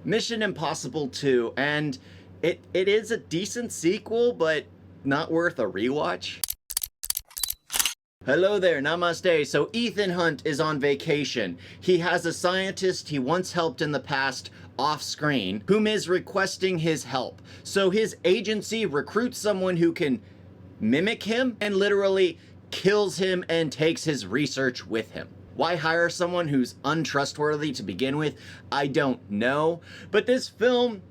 Mission Impossible 2, and it is a decent sequel, but not worth a rewatch. Hello there, namaste. So Ethan Hunt is on vacation. He has a scientist he once helped in the past off screen, whom is requesting his help. So his agency recruits someone who can mimic him and literally kills him and takes his research with him. Why hire someone who's untrustworthy to begin with? I don't know. But this film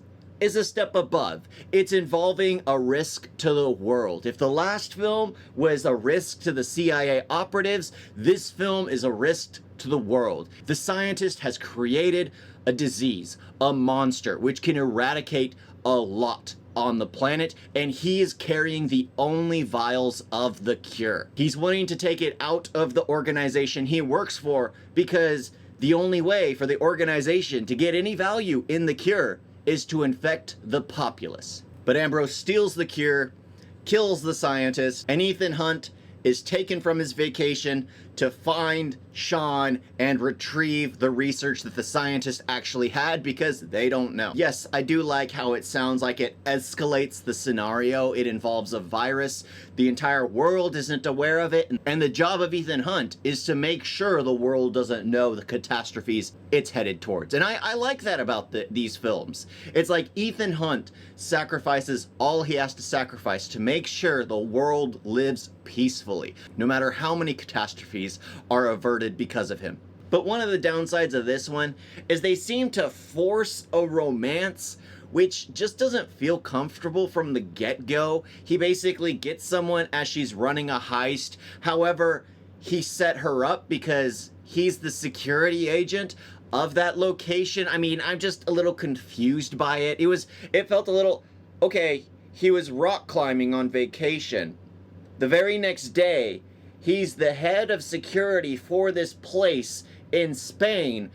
is a step above. It's involving a risk to the world. If the last film was a risk to the CIA operatives, this film is a risk to the world. The scientist has created a disease, a monster, which can eradicate a lot on the planet, and he is carrying the only vials of the cure. He's wanting to take it out of the organization he works for, because the only way for the organization to get any value in the cure is to infect the populace. But Ambrose steals the cure, kills the scientist, and Ethan Hunt is taken from his vacation to find Sean and retrieve the research that the scientist actually had, because they don't know. Yes, I do like how it sounds like it escalates the scenario. It involves a virus. The entire world isn't aware of it, and the job of Ethan Hunt is to make sure the world doesn't know the catastrophes it's headed towards. And I like that about these films. It's like Ethan Hunt sacrifices all he has to sacrifice to make sure the world lives peacefully, no matter how many catastrophes are averted because of him. But one of the downsides of this one is they seem to force a romance which just doesn't feel comfortable from the get-go. He basically gets someone as she's running a heist. However, he set her up because he's the security agent of that location. I mean, I'm just a little confused by it. It felt a little, okay, he was rock climbing on vacation. The very next day, he's the head of security for this place in Spain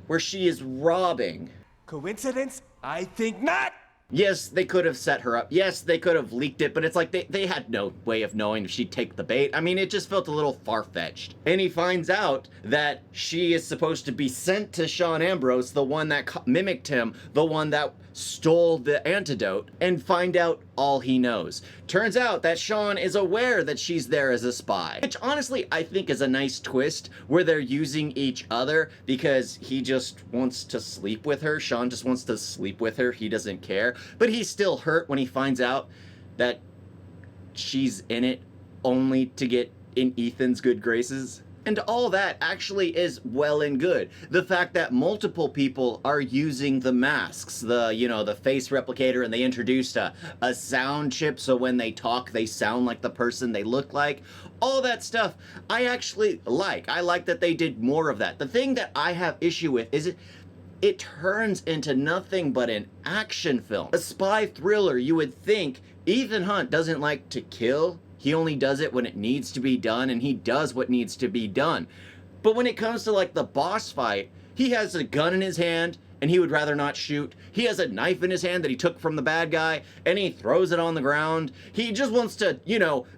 where she is robbing. Coincidence? I think not! Yes, they could have set her up. Yes, they could have leaked it, but it's like they had no way of knowing if she'd take the bait. I mean, it just felt a little far-fetched. And he finds out that she is supposed to be sent to Sean Ambrose, the one that mimicked him, the one that stole the antidote, and find out all he knows. Turns out that Sean is aware that she's there as a spy, which honestly I think is a nice twist, where they're using each other because he just wants to sleep with her. Sean just wants to sleep with her. He doesn't care. But he's still hurt when he finds out that she's in it only to get in Ethan's good graces. And all that actually is well and good. The fact that multiple people are using the masks, the face replicator, and they introduced a sound chip so when they talk they sound like the person they look like. All that stuff I actually like. I like that they did more of that. The thing that I have issue with is it turns into nothing but an action film. A spy thriller. You would think Ethan Hunt doesn't like to kill. He only does it when it needs to be done, and he does what needs to be done. But when it comes to like the boss fight, he has a gun in his hand and he would rather not shoot. He has a knife in his hand that he took from the bad guy and he throws it on the ground. He just wants to,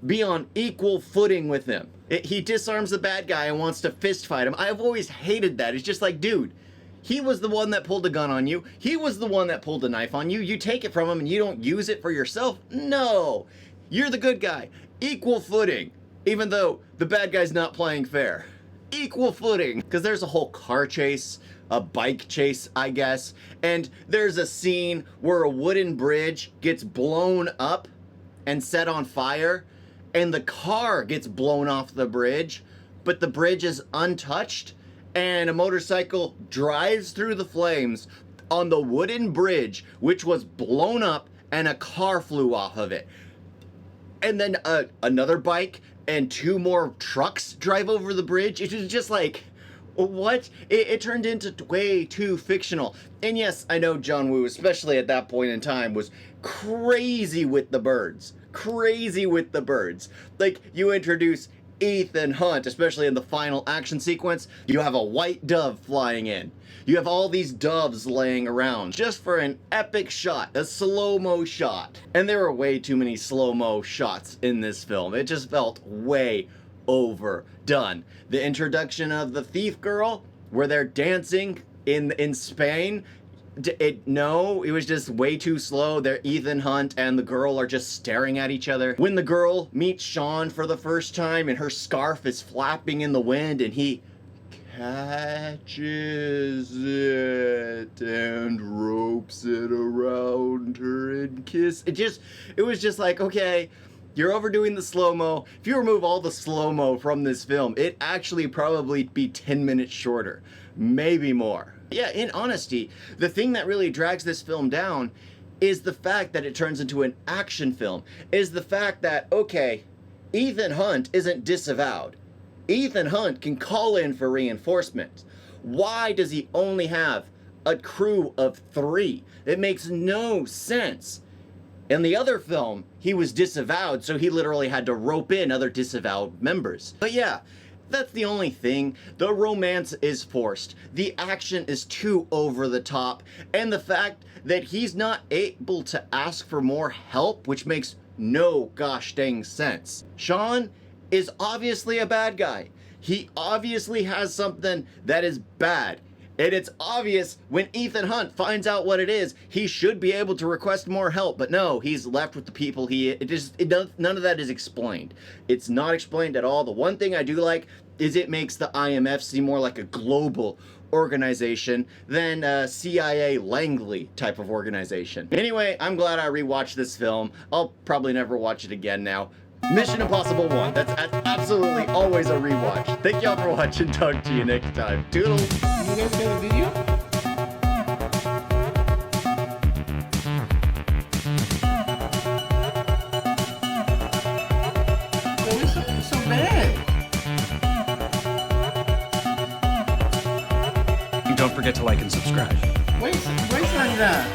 be on equal footing with him. He disarms the bad guy and wants to fist fight him. I've always hated that. It's just like, dude, he was the one that pulled a gun on you. He was the one that pulled a knife on you. You take it from him and you don't use it for yourself? No. You're the good guy. Equal footing. Even though the bad guy's not playing fair. Equal footing. Because there's a whole car chase, a bike chase, I guess. And there's a scene where a wooden bridge gets blown up and set on fire. And the car gets blown off the bridge. But the bridge is untouched. And a motorcycle drives through the flames on the wooden bridge, which was blown up, and a car flew off of it. And then another bike and two more trucks drive over the bridge. It was just like, what? It turned into way too fictional. And yes, I know John Woo, especially at that point in time, was crazy with the birds. Crazy with the birds. Like, you introduce Ethan Hunt, especially in the final action sequence, you have a white dove flying in. You have all these doves laying around just for an epic shot, a slow-mo shot. And there were way too many slow-mo shots in this film. It just felt way overdone. The introduction of the thief girl, where they're dancing in Spain, No, it was just way too slow. There, Ethan Hunt and the girl are just staring at each other. When the girl meets Sean for the first time and her scarf is flapping in the wind and he catches it and ropes it around her and it was just like, okay, you're overdoing the slow-mo. If you remove all the slow-mo from this film, it'd actually probably be 10 minutes shorter, maybe more. Yeah, in honesty, the thing that really drags this film down is the fact that it turns into an action film, is the fact that, okay, Ethan Hunt isn't disavowed. Ethan Hunt can call in for reinforcements. Why does he only have a crew of 3? It makes no sense. In the other film, he was disavowed, so he literally had to rope in other disavowed members. But yeah, that's the only thing. The romance is forced. The action is too over the top. And the fact that he's not able to ask for more help, which makes no gosh dang sense. Sean is obviously a bad guy. He obviously has something that is bad. And it's obvious when Ethan Hunt finds out what it is, he should be able to request more help. But no, he's left with the people none of that is explained. It's not explained at all. The one thing I do like is it makes the IMF seem more like a global organization than a CIA Langley type of organization. Anyway, I'm glad I rewatched this film. I'll probably never watch it again now. Mission Impossible 1. That's absolutely always a rewatch. Thank y'all for watching. Talk to you next time. Toodles. You guys got a video? It's so bad. And don't forget to like and subscribe. Wait, wait like that.